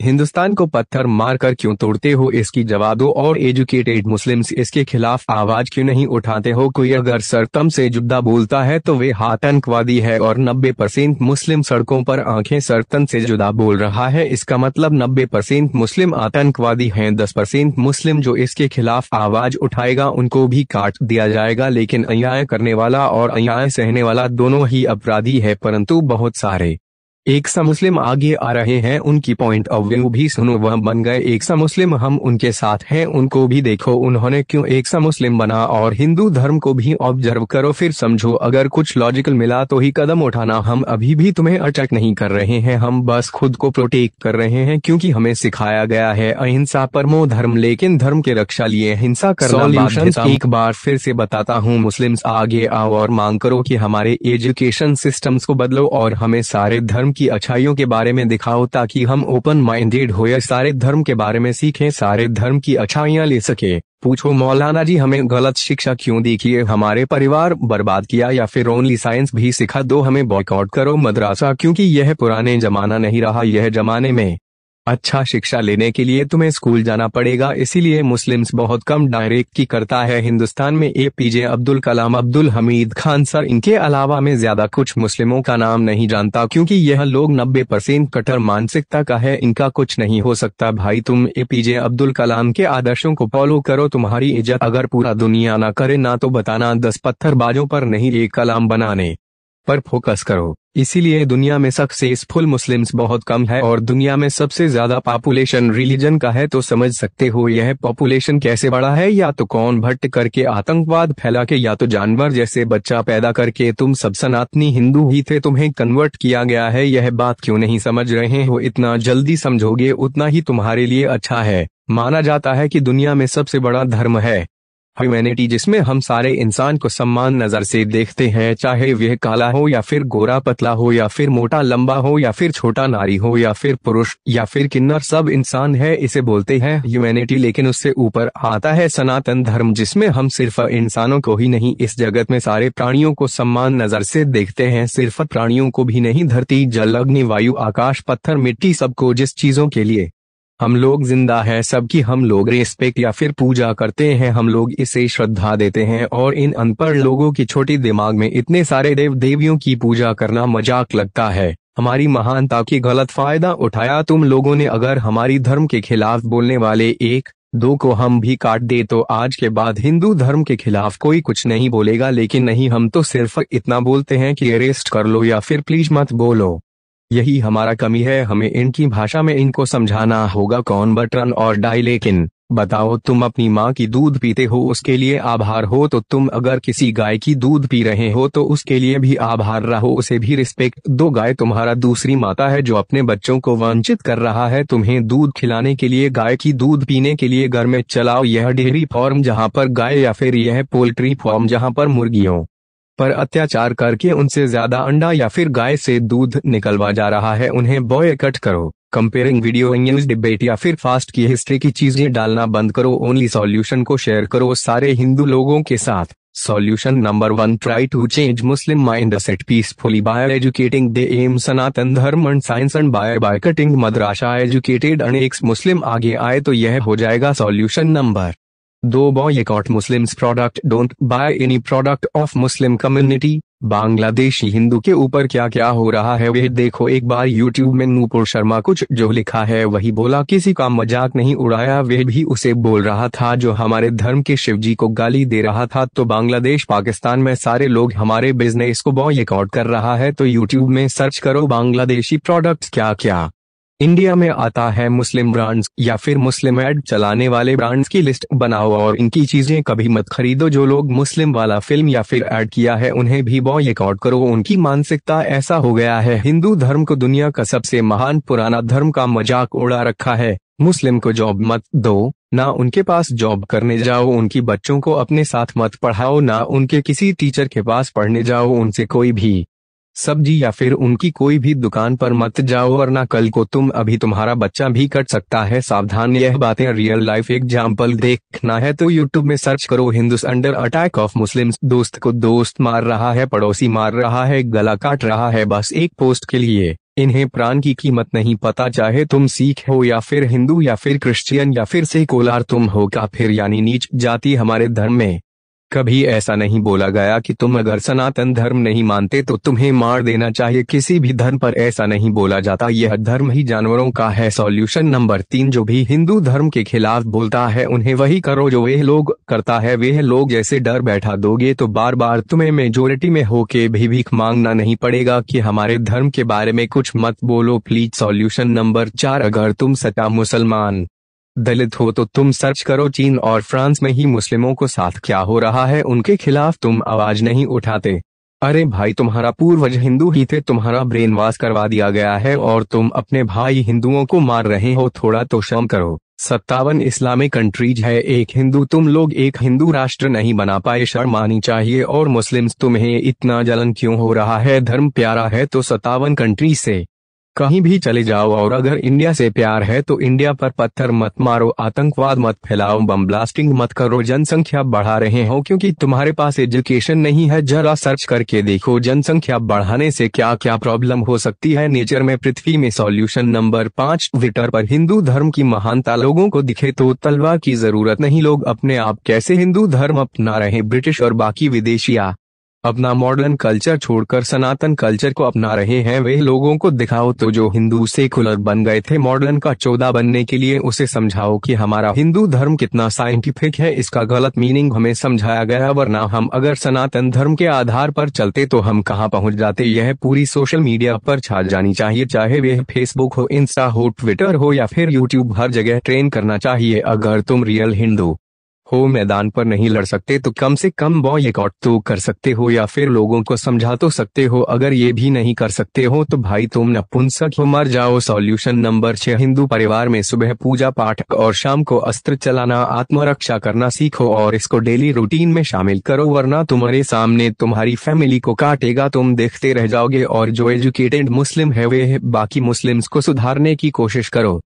हिंदुस्तान को पत्थर मारकर क्यों तोड़ते हो? इसकी जवाब दो। और एजुकेटेड मुस्लिम्स इसके खिलाफ आवाज क्यों नहीं उठाते हो? कोई अगर सरतम से जुदा बोलता है तो वे आतंकवादी है। और 90% मुस्लिम सड़कों पर आंखें सरतन से जुदा बोल रहा है, इसका मतलब 90% मुस्लिम आतंकवादी हैं। 10% मुस्लिम जो इसके खिलाफ आवाज उठाएगा उनको भी काट दिया जाएगा। लेकिन अन्याय करने वाला और अन्याय सहने वाला दोनों ही अपराधी है। परंतु बहुत सारे एक सा मुस्लिम आगे आ रहे हैं, उनकी पॉइंट ऑफ व्यू भी सुनो। वह बन गए एक सा मुस्लिम, हम उनके साथ हैं। उनको भी देखो उन्होंने क्यों एक सा मुस्लिम बना। और हिंदू धर्म को भी ऑब्जर्व करो, फिर समझो। अगर कुछ लॉजिकल मिला तो ही कदम उठाना। हम अभी भी तुम्हें अटैक नहीं कर रहे हैं, हम बस खुद को प्रोटेक्ट कर रहे हैं क्योंकि हमें सिखाया गया है अहिंसा परमो धर्म। लेकिन धर्म के रक्षा लिए हिंसा करना बाध्यता। एक बार फिर से बताता हूँ, मुस्लिम्स आगे आओ और मांग करो कि हमारे एजुकेशन सिस्टम्स को बदलो और हमें सारे धर्म की अच्छाइयों के बारे में दिखाओ ताकि हम ओपन माइंडेड हो या सारे धर्म के बारे में सीखें, सारे धर्म की अच्छाइयां ले सके। पूछो मौलाना जी हमें गलत शिक्षा क्यों दी, कि हमारे परिवार बर्बाद किया, या फिर ओनली साइंस भी सिखा दो, हमें बॉयकॉट करो मदरसा क्योंकि यह पुराने जमाना नहीं रहा। यह जमाने में अच्छा शिक्षा लेने के लिए तुम्हें स्कूल जाना पड़ेगा, इसीलिए मुस्लिम्स बहुत कम डायरेक्ट की करता है। हिंदुस्तान में एपीजे अब्दुल कलाम, अब्दुल हमीद खान सर, इनके अलावा मैं ज्यादा कुछ मुस्लिमों का नाम नहीं जानता, क्योंकि यह लोग 90% कट्टर मानसिकता का है, इनका कुछ नहीं हो सकता। भाई तुम एपीजे अब्दुल कलाम के आदर्शों को फॉलो करो, तुम्हारी इज्जत अगर पूरा दुनिया ना करे ना तो बताना, 10 पत्थरबाजों पर नहीं, एक कलाम बनाने पर फोकस करो। इसीलिए दुनिया में सक्सेसफुल मुस्लिम्स बहुत कम है और दुनिया में सबसे ज्यादा पॉपुलेशन रिलीजन का है। तो समझ सकते हो यह पॉपुलेशन कैसे बढ़ा है, या तो कौन भट्ट करके आतंकवाद फैला के, या तो जानवर जैसे बच्चा पैदा करके। तुम सब सनातनी हिंदू ही थे, तुम्हें कन्वर्ट किया गया है, यह बात क्यों नहीं समझ रहे हो? इतना जल्दी समझोगे उतना ही तुम्हारे लिए अच्छा है। माना जाता है कि दुनिया में सबसे बड़ा धर्म है ह्यूमैनिटी, जिसमें हम सारे इंसान को समान नजर से देखते हैं, चाहे वह काला हो या फिर गोरा पतला हो या फिर मोटा लंबा हो या फिर छोटा नारी हो या फिर पुरुष या फिर किन्नर, सब इंसान है, इसे बोलते हैं ह्यूमैनिटी। लेकिन उससे ऊपर आता है सनातन धर्म, जिसमें हम सिर्फ इंसानों को ही नहीं, इस जगत में सारे प्राणियों को समान नजर से देखते हैं। सिर्फ प्राणियों को भी नहीं, धरती, जल, अग्नि, वायु, आकाश, पत्थर, मिट्टी, सबको, जिस चीजों के लिए हम लोग जिंदा है सबकी हम लोग रेस्पेक्ट या फिर पूजा करते हैं, हम लोग इसे श्रद्धा देते हैं। और इन अनपढ़ लोगों की छोटी दिमाग में इतने सारे देव देवियों की पूजा करना मजाक लगता है। हमारी महानता की गलत फायदा उठाया तुम लोगों ने। अगर हमारी धर्म के खिलाफ बोलने वाले एक दो को हम भी काट दे तो आज के बाद हिंदू धर्म के खिलाफ कोई कुछ नहीं बोलेगा। लेकिन नहीं, हम तो सिर्फ इतना बोलते हैं कि अरेस्ट कर लो या फिर प्लीज मत बोलो। यही हमारा कमी है, हमें इनकी भाषा में इनको समझाना होगा कौन बटन और डाई। लेकिन बताओ, तुम अपनी माँ की दूध पीते हो उसके लिए आभार हो, तो तुम अगर किसी गाय की दूध पी रहे हो तो उसके लिए भी आभार रहो, उसे भी रिस्पेक्ट दो। गाय तुम्हारा दूसरी माता है जो अपने बच्चों को वंचित कर रहा है, तुम्हें दूध खिलाने के लिए गाय की दूध पीने के लिए घर में चलाओ यह डेयरी फार्म जहाँ पर गाय, या फिर यह पोल्ट्री फार्म जहाँ पर मुर्गियों पर अत्याचार करके उनसे ज्यादा अंडा या फिर गाय से दूध निकलवा जा रहा है, उन्हें बॉयकॉट करो। कंपेयरिंग वीडियो, न्यूज, डिबेट या फिर फास्ट की हिस्ट्री की चीजें डालना बंद करो, ओनली सॉल्यूशन को शेयर करो सारे हिंदू लोगों के साथ। Solution number 1, try to change Muslim mind set peacefully by educating them Sanatan dharma and science and by boycotting madrasa educated and ex Muslim आगे आए तो यह हो जाएगा solution number 2, boycott Muslims product, don't buy any product of Muslim community. Bangladeshi Hindu के ऊपर क्या क्या हो रहा है वह देखो एक बार यूट्यूब में। नूपुर शर्मा कुछ जो लिखा है वही बोला, किसी का मजाक नहीं उड़ाया, वह भी उसे बोल रहा था जो हमारे धर्म के शिव जी को गाली दे रहा था। तो बांग्लादेश पाकिस्तान में सारे लोग हमारे बिजनेस को बॉयकॉट कर रहा है, तो यूट्यूब में सर्च करो बांग्लादेशी प्रोडक्ट्स क्या क्या। इंडिया में आता है मुस्लिम ब्रांड्स या फिर मुस्लिम ऐड चलाने वाले ब्रांड्स की लिस्ट बनाओ और इनकी चीजें कभी मत खरीदो। जो लोग मुस्लिम वाला फिल्म या फिर ऐड किया है उन्हें भी बॉयकॉट करो। उनकी मानसिकता ऐसा हो गया है, हिंदू धर्म को दुनिया का सबसे महान पुराना धर्म का मजाक उड़ा रखा है। मुस्लिम को जॉब मत दो, ना उनके पास जॉब करने जाओ, उनकी बच्चों को अपने साथ मत पढ़ाओ, ना उनके किसी टीचर के पास पढ़ने जाओ, उनसे कोई भी सब्जी या फिर उनकी कोई भी दुकान पर मत जाओ, वरना कल को तुम्हारा बच्चा भी कट सकता है। सावधान, यह बातें रियल लाइफ एग्जाम्पल देखना है तो यूट्यूब में सर्च करो Hindus under attack of Muslims. दोस्त को दोस्त मार रहा है, पड़ोसी मार रहा है, गला काट रहा है, बस एक पोस्ट के लिए। इन्हें प्राण की कीमत नहीं पता, चाहे तुम सिख हो या फिर हिंदू या फिर क्रिश्चियन या फिर सेकुलर, तुम हो काफिर यानी नीच जाति। हमारे धर्म में कभी ऐसा नहीं बोला गया कि तुम अगर सनातन धर्म नहीं मानते तो तुम्हें मार देना चाहिए, किसी भी धर्म पर ऐसा नहीं बोला जाता, यह धर्म ही जानवरों का है। सॉल्यूशन नंबर 3, जो भी हिंदू धर्म के खिलाफ बोलता है उन्हें वही करो जो वह लोग करता है। वह लोग जैसे डर बैठा दोगे तो बार बार तुम्हें मेजोरिटी में होके भी भीख मांगना नहीं पड़ेगा कि हमारे धर्म के बारे में कुछ मत बोलो प्लीज। सॉल्यूशन नंबर 4, अगर तुम सच्चा मुसलमान दलित हो तो तुम सर्च करो चीन और फ्रांस में ही मुस्लिमों को साथ क्या हो रहा है, उनके खिलाफ तुम आवाज नहीं उठाते। अरे भाई, तुम्हारा पूर्वज हिंदू ही थे, तुम्हारा ब्रेन वॉश करवा दिया गया है और तुम अपने भाई हिंदुओं को मार रहे हो, थोड़ा तो शर्म करो। 57 इस्लामिक कंट्रीज है, एक हिंदू, तुम लोग एक हिंदू राष्ट्र नहीं बना पाए, शर्म आनी चाहिए। और मुस्लिम्स, तुम्हें इतना जलन क्यों हो रहा है? धर्म प्यारा है तो 57 कंट्रीज से कहीं भी चले जाओ और अगर इंडिया से प्यार है तो इंडिया पर पत्थर मत मारो, आतंकवाद मत फैलाओ, बम ब्लास्टिंग मत करो, जनसंख्या बढ़ा रहे हो क्योंकि तुम्हारे पास एजुकेशन नहीं है। जरा सर्च करके देखो जनसंख्या बढ़ाने से क्या क्या प्रॉब्लम हो सकती है। नेचर में पृथ्वी में सॉल्यूशन नंबर 5 ट्विटर पर हिंदू धर्म की महानता लोगों को दिखे तो तलवार की जरूरत नहीं, लोग अपने आप कैसे हिंदू धर्म अपना रहे। ब्रिटिश और बाकी विदेशिया अपना मॉडर्न कल्चर छोड़कर सनातन कल्चर को अपना रहे हैं। वे लोगों को दिखाओ तो जो हिंदू सेकुलर बन गए थे मॉडर्न का चौधा बनने के लिए, उसे समझाओ कि हमारा हिंदू धर्म कितना साइंटिफिक है। इसका गलत मीनिंग हमें समझाया गया, वरना हम अगर सनातन धर्म के आधार पर चलते तो हम कहां पहुंच जाते। यह पूरी सोशल मीडिया पर छा जानी चाहिए, चाहे वह फेसबुक हो, इंस्टा हो, ट्विटर हो या फिर यूट्यूब, हर जगह ट्रेन करना चाहिए। अगर तुम रियल हिंदू हो, मैदान पर नहीं लड़ सकते तो कम से कम बॉयकॉट तो कर सकते हो या फिर लोगों को समझा तो सकते हो। अगर ये भी नहीं कर सकते हो तो भाई तुम नपुंसक हो, मर जाओ। सॉल्यूशन नंबर 6 हिंदू परिवार में सुबह पूजा पाठ और शाम को अस्त्र चलाना, आत्मरक्षा करना सीखो और इसको डेली रूटीन में शामिल करो, वरना तुम्हारे सामने तुम्हारी फैमिली को काटेगा, तुम देखते रह जाओगे। और जो एजुकेटेड मुस्लिम है वे बाकी मुस्लिम्स को सुधारने की कोशिश करो।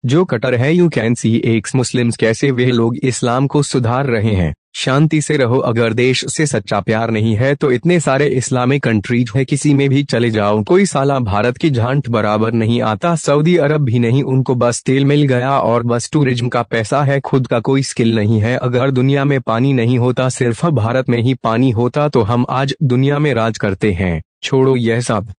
जो कटर है you can see x Muslims कैसे वे लोग इस्लाम को सुधार रहे हैं। शांति से रहो। अगर देश से सच्चा प्यार नहीं है तो इतने सारे इस्लामिक कंट्रीज है, किसी में भी चले जाओ, कोई साला भारत की झांट बराबर नहीं आता। सऊदी अरब भी नहीं, उनको बस तेल मिल गया और बस टूरिज्म का पैसा है, खुद का कोई स्किल नहीं है। अगर दुनिया में पानी नहीं होता, सिर्फ भारत में ही पानी होता तो हम आज दुनिया में राज करते हैं। छोड़ो यह सब।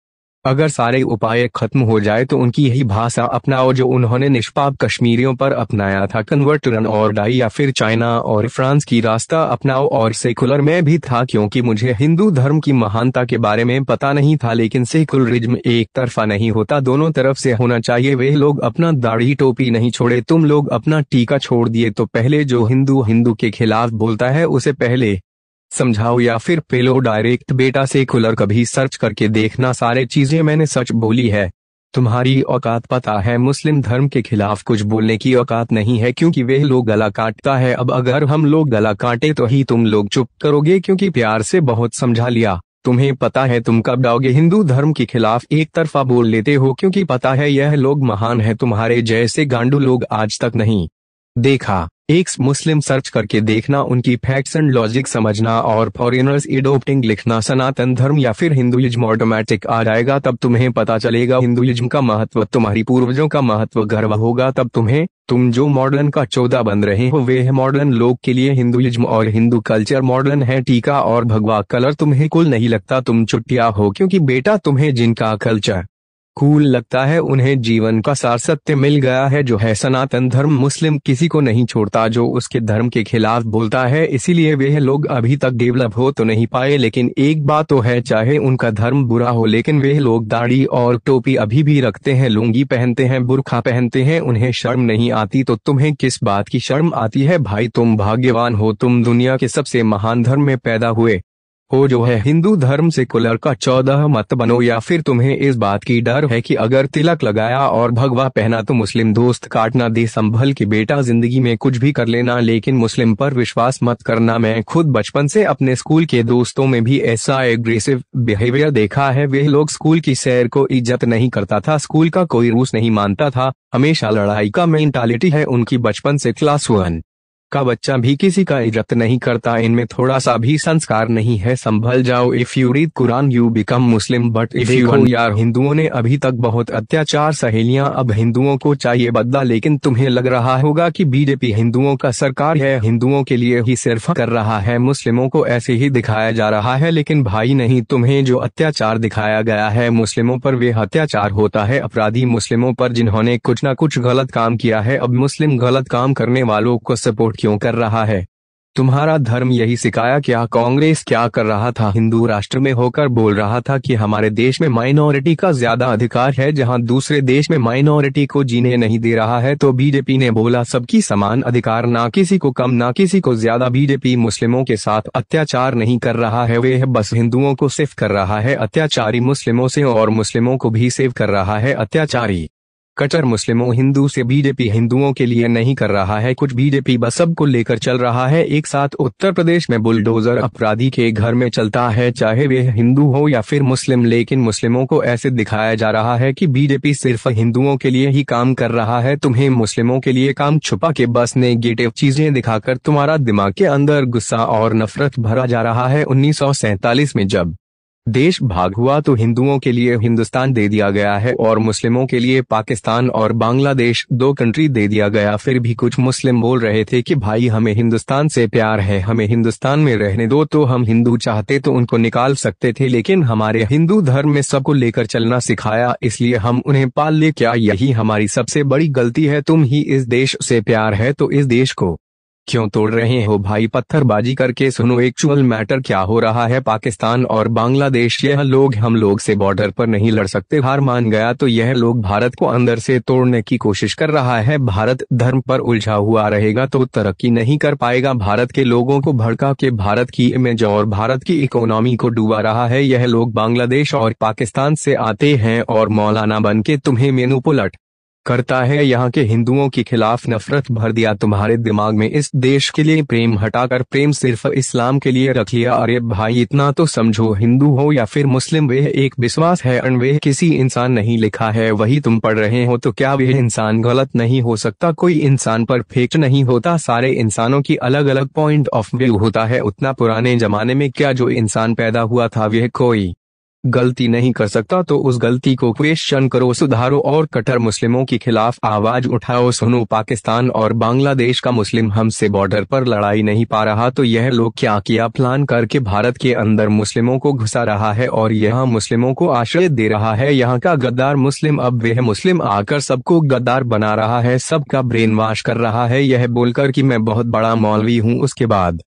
अगर सारे उपाय खत्म हो जाए तो उनकी यही भाषा अपनाओ जो उन्होंने निष्पाप कश्मीरियों पर अपनाया था, कन्वर्ट, रन और डाई, या फिर चाइना और फ्रांस की रास्ता अपनाओ। और सेकुलर में भी था क्योंकि मुझे हिंदू धर्म की महानता के बारे में पता नहीं था, लेकिन सेकुलरिज्म एक तरफा नहीं होता, दोनों तरफ से होना चाहिए। वे लोग अपना दाढ़ी टोपी नहीं छोड़े, तुम लोग अपना टीका छोड़ दिए। तो पहले जो हिंदू के खिलाफ बोलता है उसे पहले समझाओ या फिर पेलो डायरेक्ट। बेटा सेकुलर कभी सर्च करके देखना, सारे चीजें मैंने सच बोली है। तुम्हारी औकात पता है, मुस्लिम धर्म के खिलाफ कुछ बोलने की औकात नहीं है क्योंकि वे लोग गला काटता है। अब अगर हम लोग गला काटे तो ही तुम लोग चुप करोगे क्योंकि प्यार से बहुत समझा लिया। तुम्हें पता है तुम कब जाओगे। हिंदू धर्म के खिलाफ एक तरफा बोल लेते हो क्योंकि पता है यह लोग महान है, तुम्हारे जैसे गांडू लोग आज तक नहीं देखा। एक्स मुस्लिम सर्च करके देखना, उनकी फैक्ट्स एंड लॉजिक समझना और फॉरेनर्स एडोप्टिंग लिखना, सनातन धर्म या फिर हिंदुइज्म ऑटोमेटिक आ जाएगा। तब तुम्हें पता चलेगा हिंदुइज्म का महत्व, तुम्हारी पूर्वजों का महत्व, गर्व होगा तब तुम्हें। तुम जो मॉडर्न का चौधा बन रहे हो वे है मॉडर्न लोग के लिए हिंदुइज्म और हिंदू कल्चर मॉडर्न है। टीका और भगवा कलर तुम्हें कूल नहीं लगता, तुम चुटिया हो क्योंकि बेटा तुम्हें जिनका कल्चर कूल लगता है उन्हें जीवन का सार सत्य मिल गया है जो है सनातन धर्म। मुस्लिम किसी को नहीं छोड़ता जो उसके धर्म के खिलाफ बोलता है, इसीलिए वे लोग अभी तक डेवलप हो तो नहीं पाए। लेकिन एक बात तो है, चाहे उनका धर्म बुरा हो लेकिन वे लोग दाढ़ी और टोपी अभी भी रखते हैं, लुंगी पहनते हैं, बुर्खा पहनते हैं, उन्हें शर्म नहीं आती। तो तुम्हें किस बात की शर्म आती है भाई? तुम भाग्यवान हो, तुम दुनिया के सबसे महान धर्म में पैदा हुए हो जो है हिंदू धर्म। सेकुलर का 14 मत बनो। या फिर तुम्हें इस बात की डर है कि अगर तिलक लगाया और भगवा पहना तो मुस्लिम दोस्त काटना दे। संभल के बेटा, जिंदगी में कुछ भी कर लेना लेकिन मुस्लिम पर विश्वास मत करना। मैं खुद बचपन से अपने स्कूल के दोस्तों में भी ऐसा एग्रेसिव बिहेवियर देखा है। वे लोग स्कूल की सैर को इज्जत नहीं करता था, स्कूल का कोई रूल्स नहीं मानता था, हमेशा लड़ाई का मेंटालिटी है उनकी। बचपन से क्लास 1 का बच्चा भी किसी का इज्जत नहीं करता, इनमें थोड़ा सा भी संस्कार नहीं है। संभल जाओ। If you read Quran you become Muslim but if you यार, हिंदुओं ने अभी तक बहुत अत्याचार सहेलियां, अब हिंदुओं को चाहिए बदला। लेकिन तुम्हें लग रहा होगा कि बीजेपी हिंदुओं का सरकार है, हिंदुओं के लिए ही सिर्फ कर रहा है, मुस्लिमों को ऐसे ही दिखाया जा रहा है। लेकिन भाई नहीं, तुम्हें जो अत्याचार दिखाया गया है मुस्लिमों पर वे अत्याचार होता है। अपराधी मुस्लिमों पर जिन्होंने कुछ न कुछ गलत काम किया है। अब मुस्लिम गलत काम करने वालों को सपोर्ट क्यों कर रहा है? तुम्हारा धर्म यही सिखाया क्या? कांग्रेस क्या कर रहा था? हिंदू राष्ट्र में होकर बोल रहा था कि हमारे देश में माइनॉरिटी का ज्यादा अधिकार है, जहां दूसरे देश में माइनॉरिटी को जीने नहीं दे रहा है। तो बीजेपी ने बोला सबकी समान अधिकार, ना किसी को कम ना किसी को ज्यादा। बीजेपी मुस्लिमों के साथ अत्याचार नहीं कर रहा है, वे बस हिंदुओं को सेव कर रहा है अत्याचारी मुस्लिमों से, और मुस्लिमों को भी सेव कर रहा है अत्याचारी कट्टर मुस्लिमों हिंदू से बीजेपी हिंदुओं के लिए नहीं कर रहा है कुछ, बीजेपी बस सबको लेकर चल रहा है एक साथ। उत्तर प्रदेश में बुलडोजर अपराधी के घर में चलता है, चाहे वे हिंदू हो या फिर मुस्लिम, लेकिन मुस्लिमों को ऐसे दिखाया जा रहा है कि बीजेपी सिर्फ हिंदुओं के लिए ही काम कर रहा है। तुम्हें मुस्लिमों के लिए काम छुपा के बस नेगेटिव चीजें दिखाकर तुम्हारा दिमाग के अंदर गुस्सा और नफरत भरा जा रहा है। 1947 में जब देश भाग हुआ तो हिंदुओं के लिए हिंदुस्तान दे दिया गया है और मुस्लिमों के लिए पाकिस्तान और बांग्लादेश 2 कंट्री दे दिया गया। फिर भी कुछ मुस्लिम बोल रहे थे कि भाई हमें हिंदुस्तान से प्यार है, हमें हिंदुस्तान में रहने दो। तो हम हिंदू चाहते तो उनको निकाल सकते थे, लेकिन हमारे हिंदू धर्म में सबको लेकर चलना सिखाया, इसलिए हम उन्हें पाल ले। क्या यही हमारी सबसे बड़ी गलती है? तुम ही इस देश से प्यार है तो इस देश को क्यों तोड़ रहे हो भाई? पत्थरबाजी करके सुनो एक्चुअल मैटर क्या हो रहा है। पाकिस्तान और बांग्लादेश, यह लोग हम लोग से बॉर्डर पर नहीं लड़ सकते। हार मान गया तो यह लोग भारत को अंदर से तोड़ने की कोशिश कर रहा है। भारत धर्म पर उलझा हुआ रहेगा तो तरक्की नहीं कर पाएगा। भारत के लोगों को भड़का के भारत की इमेज और भारत की इकोनॉमी को डुबा रहा है। यह लोग बांग्लादेश और पाकिस्तान से आते हैं और मौलाना बन के तुम्हें मैनिपुलेट करता है। यहाँ के हिंदुओं के खिलाफ नफरत भर दिया तुम्हारे दिमाग में। इस देश के लिए प्रेम हटाकर प्रेम सिर्फ इस्लाम के लिए रख लिया। अरे भाई इतना तो समझो, हिंदू हो या फिर मुस्लिम, वे एक विश्वास है और वे किसी इंसान नहीं लिखा है, वही तुम पढ़ रहे हो। तो क्या वे इंसान गलत नहीं हो सकता? कोई इंसान परफेक्ट नहीं होता, सारे इंसानों की अलग अलग पॉइंट ऑफ व्यू होता है। उतना पुराने जमाने में क्या जो इंसान पैदा हुआ था वह कोई गलती नहीं कर सकता? तो उस गलती को क्वेश्चन करो, सुधारो और कट्टर मुस्लिमों के खिलाफ आवाज उठाओ। सुनो, पाकिस्तान और बांग्लादेश का मुस्लिम हमसे बॉर्डर पर लड़ाई नहीं पा रहा तो यह लोग क्या किया प्लान करके भारत के अंदर मुस्लिमों को घुसा रहा है और यहाँ मुस्लिमों को आश्रय दे रहा है। यहाँ का गद्दार मुस्लिम अब वह मुस्लिम आकर सबको गद्दार बना रहा है, सबका ब्रेन वॉश कर रहा है, यह बोलकर कि मैं बहुत बड़ा मौलवी हूँ। उसके बाद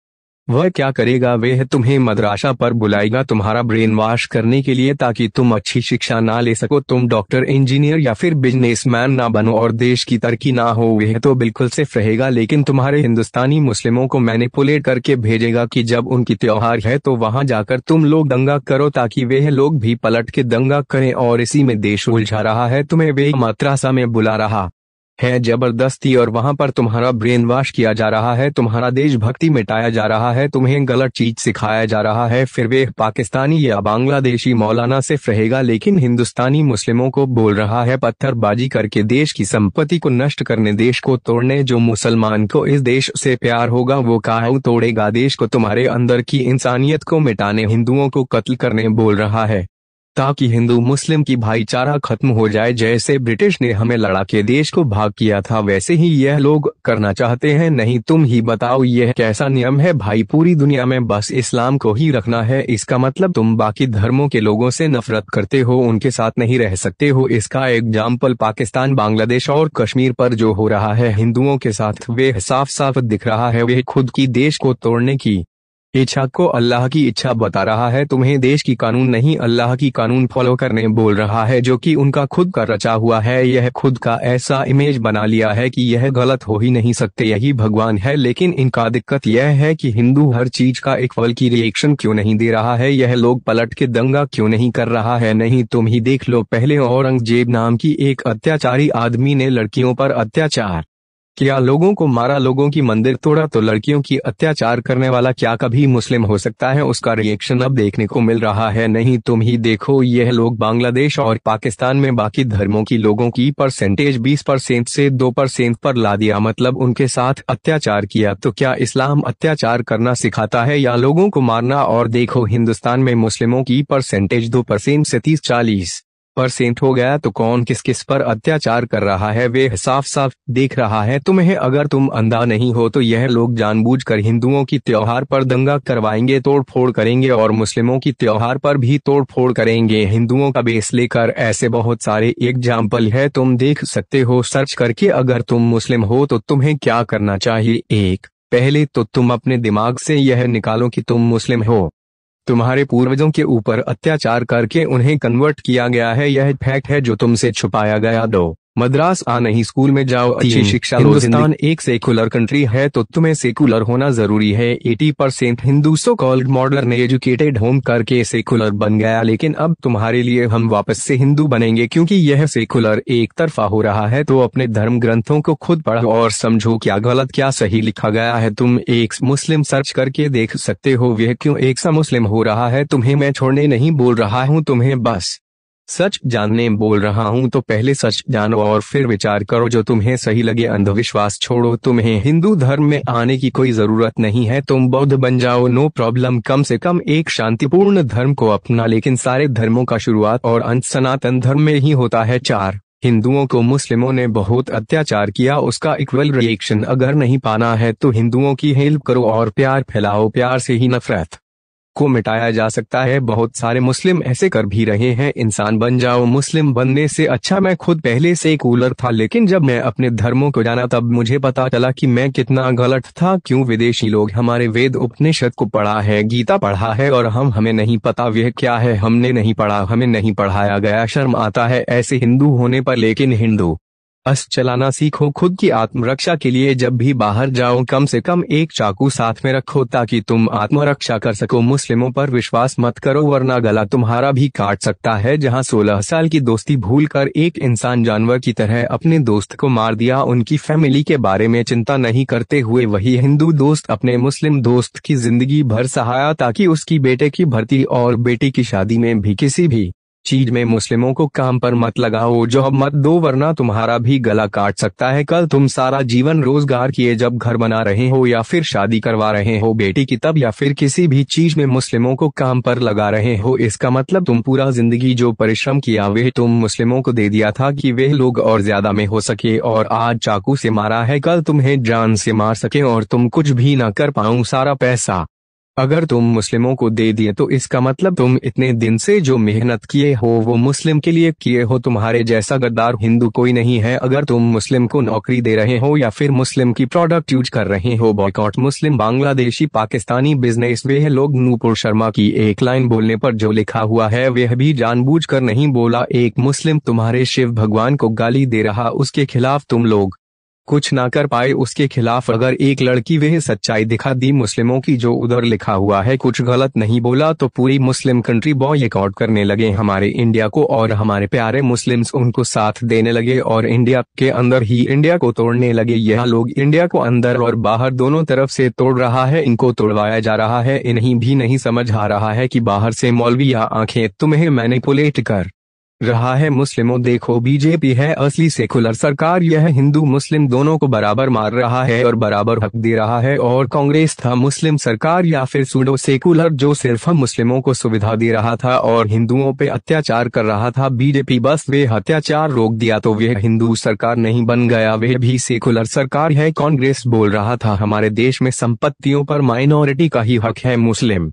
वह क्या करेगा? वह तुम्हें मदरसा पर बुलाएगा तुम्हारा ब्रेन वॉश करने के लिए, ताकि तुम अच्छी शिक्षा ना ले सको, तुम डॉक्टर, इंजीनियर या फिर बिजनेसमैन ना बनो और देश की तरक्की ना हो। वह तो बिल्कुल सेफ रहेगा, लेकिन तुम्हारे हिंदुस्तानी मुस्लिमों को मैनिपुलेट करके भेजेगा कि जब उनकी त्योहार है तो वहां जाकर तुम लोग दंगा करो, ताकि वह लोग भी पलट के दंगा करें और इसी में देश उलझा रहा है। तुम्हें वे मदरसा में बुला रहा है जबरदस्ती और वहां पर तुम्हारा ब्रेन वॉश किया जा रहा है, तुम्हारा देशभक्ति मिटाया जा रहा है, तुम्हें गलत चीज सिखाया जा रहा है। फिर वे पाकिस्तानी या बांग्लादेशी मौलाना सिर्फ रहेगा, लेकिन हिंदुस्तानी मुस्लिमों को बोल रहा है पत्थरबाजी करके देश की संपत्ति को नष्ट करने, देश को तोड़ने। जो मुसलमान को इस देश से प्यार होगा वो काऊ तोड़ेगा देश को, तुम्हारे अंदर की इंसानियत को मिटाने, हिंदुओं को कत्ल करने बोल रहा है, ताकि हिंदू मुस्लिम की भाईचारा खत्म हो जाए। जैसे ब्रिटिश ने हमें लड़ा के देश को भाग किया था, वैसे ही यह लोग करना चाहते हैं। नहीं तुम ही बताओ यह कैसा नियम है भाई? पूरी दुनिया में बस इस्लाम को ही रखना है, इसका मतलब तुम बाकी धर्मों के लोगों से नफरत करते हो, उनके साथ नहीं रह सकते हो। इसका एग्जाम्पल पाकिस्तान, बांग्लादेश और कश्मीर पर जो हो रहा है हिंदुओं के साथ, वे साफ साफ दिख रहा है। वे खुद की देश को तोड़ने की इच्छा को अल्लाह की इच्छा बता रहा है। तुम्हें देश की कानून नहीं अल्लाह की कानून फॉलो करने बोल रहा है, जो कि उनका खुद का रचा हुआ है। यह खुद का ऐसा इमेज बना लिया है कि यह गलत हो ही नहीं सकते, यही भगवान है। लेकिन इनका दिक्कत यह है कि हिंदू हर चीज का एक फल की रिएक्शन क्यों नहीं दे रहा है, यह लोग पलट के दंगा क्यों नहीं कर रहा है। नहीं तुम ही देख लो, पहले औरंगजेब नाम की एक अत्याचारी आदमी ने लड़कियों पर अत्याचार किया, लोगों को मारा, लोगों की मंदिर तोड़ा, तो लड़कियों की अत्याचार करने वाला क्या कभी मुस्लिम हो सकता है? उसका रिएक्शन अब देखने को मिल रहा है। नहीं तुम ही देखो, यह लोग बांग्लादेश और पाकिस्तान में बाकी धर्मों की लोगों की परसेंटेज 20% से 2% पर ला दिया, मतलब उनके साथ अत्याचार किया। तो क्या इस्लाम अत्याचार करना सिखाता है या लोगों को मारना? और देखो हिंदुस्तान में मुस्लिमों की परसेंटेज 2% से 30-40% हो गया, तो कौन किस किस पर अत्याचार कर रहा है वे साफ साफ देख रहा है तुम्हें। अगर तुम अंधा नहीं हो तो यह लोग जानबूझकर हिंदुओं की त्योहार पर दंगा करवाएंगे, तोड़ फोड़ करेंगे और मुस्लिमों की त्योहार पर भी तोड़ फोड़ करेंगे, हिंदुओं का बेस लेकर। ऐसे बहुत सारे एग्जाम्पल है, तुम देख सकते हो सर्च करके। अगर तुम मुस्लिम हो तो तुम्हें क्या करना चाहिए? एक, पहले तो तुम अपने दिमाग से यह निकालो कि तुम मुस्लिम हो, तुम्हारे पूर्वजों के ऊपर अत्याचार करके उन्हें कन्वर्ट किया गया है, यह फैक्ट है जो तुमसे छुपाया गया। दो, मद्रास नहीं स्कूल में जाओ, अच्छी शिक्षा लो। हिंदुस्तान एक सेकुलर कंट्री है तो तुम्हें सेकुलर होना जरूरी है। 80% Hindu so called modern educated home करके सेकुलर बन गया, लेकिन अब तुम्हारे लिए हम वापस से हिंदू बनेंगे क्योंकि यह सेकुलर एक तरफा हो रहा है। तो अपने धर्म ग्रंथों को खुद पढ़ो और समझो क्या गलत क्या सही लिखा गया है। तुम एक मुस्लिम सर्च करके देख सकते हो वह क्यों एक सा मुस्लिम हो रहा है। तुम्हें मैं छोड़ने नहीं बोल रहा हूँ, तुम्हें बस सच जानने बोल रहा हूँ। तो पहले सच जानो और फिर विचार करो जो तुम्हें सही लगे। अंधविश्वास छोड़ो, तुम्हें हिंदू धर्म में आने की कोई जरूरत नहीं है। तुम बौद्ध बन जाओ, नो प्रॉब्लम। कम से कम एक शांतिपूर्ण धर्म को अपना, लेकिन सारे धर्मों का शुरुआत और अंत सनातन धर्म में ही होता है। 4 हिंदुओं को मुस्लिमों ने बहुत अत्याचार किया, उसका इक्वल रिएक्शन अगर नहीं पाना है तो हिंदुओं की हेल्प करो और प्यार फैलाओ। प्यार से ही नफरत को मिटाया जा सकता है। बहुत सारे मुस्लिम ऐसे कर भी रहे हैं। इंसान बन जाओ, मुस्लिम बनने से अच्छा मैं खुद पहले से कूलर था, लेकिन जब मैं अपने धर्मों को जाना तब मुझे पता चला कि मैं कितना गलत था। क्यों विदेशी लोग हमारे वेद उपनिषद को पढ़ा है, गीता पढ़ा है और हमें नहीं पता वह क्या है। हमने नहीं पढ़ा, हमें नहीं पढ़ाया गया। शर्म आता है ऐसे हिंदू होने पर। लेकिन हिंदू चलाना सीखो खुद की आत्मरक्षा के लिए। जब भी बाहर जाओ कम से कम एक चाकू साथ में रखो ताकि तुम आत्मरक्षा कर सको। मुस्लिमों पर विश्वास मत करो वरना गला तुम्हारा भी काट सकता है। जहां 16 साल की दोस्ती भूलकर एक इंसान जानवर की तरह अपने दोस्त को मार दिया, उनकी फैमिली के बारे में चिंता नहीं करते हुए वही हिंदू दोस्त अपने मुस्लिम दोस्त की जिंदगी भर सहाया ताकि उसकी बेटे की भर्ती और बेटी की शादी में भी किसी भी चीज में मुस्लिमों को काम पर मत लगाओ। जॉब मत दो वरना तुम्हारा भी गला काट सकता है। कल तुम सारा जीवन रोजगार किए जब घर बना रहे हो या फिर शादी करवा रहे हो बेटी की, तब या फिर किसी भी चीज में मुस्लिमों को काम पर लगा रहे हो, इसका मतलब तुम पूरा जिंदगी जो परिश्रम किया वह तुम मुस्लिमों को दे दिया था कि वे लोग और ज्यादा में हो सके। और आज चाकू से मारा है, कल तुम्हें जान से मार सके और तुम कुछ भी ना कर पाओ। सारा पैसा अगर तुम मुस्लिमों को दे दिए तो इसका मतलब तुम इतने दिन से जो मेहनत किए हो वो मुस्लिम के लिए किए हो। तुम्हारे जैसा गद्दार हिंदू कोई नहीं है। अगर तुम मुस्लिम को नौकरी दे रहे हो या फिर मुस्लिम की प्रोडक्ट यूज कर रहे हो, बॉयकॉट मुस्लिम। बांग्लादेशी पाकिस्तानी बिजनेस वे लोग नूपुर शर्मा की एक लाइन बोलने पर जो लिखा हुआ है वह भी जानबूझकर नहीं बोला। एक मुस्लिम तुम्हारे शिव भगवान को गाली दे रहा, उसके खिलाफ तुम लोग कुछ ना कर पाए। उसके खिलाफ अगर एक लड़की वह सच्चाई दिखा दी मुस्लिमों की जो उधर लिखा हुआ है, कुछ गलत नहीं बोला, तो पूरी मुस्लिम कंट्री बॉयकॉट करने लगे हमारे इंडिया को और हमारे प्यारे मुस्लिम्स उनको साथ देने लगे और इंडिया के अंदर ही इंडिया को तोड़ने लगे। यह लोग इंडिया को अंदर और बाहर दोनों तरफ से तोड़ रहा है, इनको तोड़वाया जा रहा है। इन्हीं भी नहीं समझ आ रहा है कि बाहर से मौलवी या आंखें तुम्हें मैनिपुलेट कर रहा है। मुस्लिमों देखो, बीजेपी है असली सेकुलर सरकार। यह हिंदू मुस्लिम दोनों को बराबर मार रहा है और बराबर हक दे रहा है। और कांग्रेस था मुस्लिम सरकार या फिर सूडो सेकुलर जो सिर्फ मुस्लिमों को सुविधा दे रहा था और हिंदुओं पे अत्याचार कर रहा था। बीजेपी बस वे अत्याचार रोक दिया तो वह हिंदू सरकार नहीं बन गया, वह भी सेकुलर सरकार है। कांग्रेस बोल रहा था हमारे देश में संपत्तियों पर माइनॉरिटी का ही हक है, मुस्लिम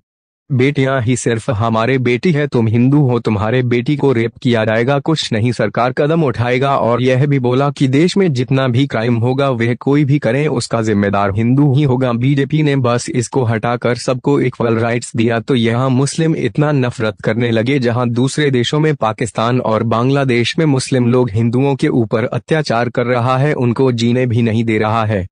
बेटियां ही सिर्फ हमारे बेटी है। तुम हिंदू हो, तुम्हारे बेटी को रेप किया जाएगा, कुछ नहीं सरकार कदम उठाएगा। और यह भी बोला कि देश में जितना भी क्राइम होगा वह कोई भी करे उसका जिम्मेदार हिंदू ही होगा। बीजेपी ने बस इसको हटाकर सबको इक्वल राइट्स दिया तो यहाँ मुस्लिम इतना नफरत करने लगे। जहाँ दूसरे देशों में पाकिस्तान और बांग्लादेश में मुस्लिम लोग हिंदुओं के ऊपर अत्याचार कर रहा है, उनको जीने भी नहीं दे रहा है।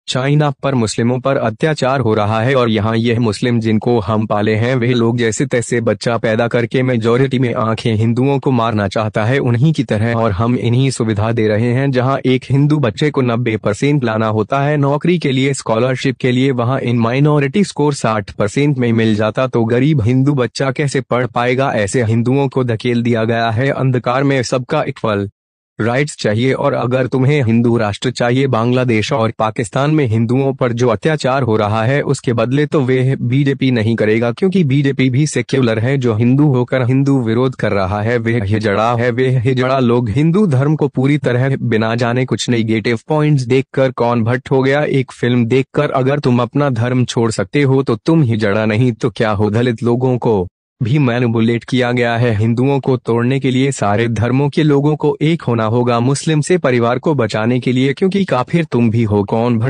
चाइना पर मुस्लिमों पर अत्याचार हो रहा है और यहाँ यह मुस्लिम जिनको हम पाले हैं वे लोग जैसे तैसे बच्चा पैदा करके मेजॉरिटी में आंखें हिंदुओं को मारना चाहता है उन्हीं की तरह। और हम इन्हीं सुविधा दे रहे हैं। जहाँ एक हिंदू बच्चे को 90% लाना होता है नौकरी के लिए, स्कॉलरशिप के लिए, वहाँ इन माइनॉरिटी स्कोर 60% में मिल जाता तो गरीब हिंदू बच्चा कैसे पढ़ पाएगा। ऐसे हिंदुओं को धकेल दिया गया है अंधकार में। सबका इक्वल राइट्स चाहिए। और अगर तुम्हें हिंदू राष्ट्र चाहिए, बांग्लादेश और पाकिस्तान में हिंदुओं पर जो अत्याचार हो रहा है उसके बदले तो वे बीजेपी नहीं करेगा, क्योंकि बीजेपी भी सेक्युलर है। जो हिंदू होकर हिंदू विरोध कर रहा है वे हिजड़ा है। वे हिजड़ा लोग हिंदू धर्म को पूरी तरह बिना जाने कुछ नेगेटिव पॉइंट्स देखकर कॉन्वर्ट हो गया। एक फिल्म देखकर अगर तुम अपना धर्म छोड़ सकते हो तो तुम हिजड़ा नहीं तो क्या हो। दलित लोगों को भी मैनिपुलेट किया गया है। हिंदुओं को तोड़ने के लिए सारे धर्मों के लोगों को एक होना होगा, मुस्लिम से परिवार को बचाने के लिए, क्योंकि काफिर तुम भी हो, कॉन्वर्ट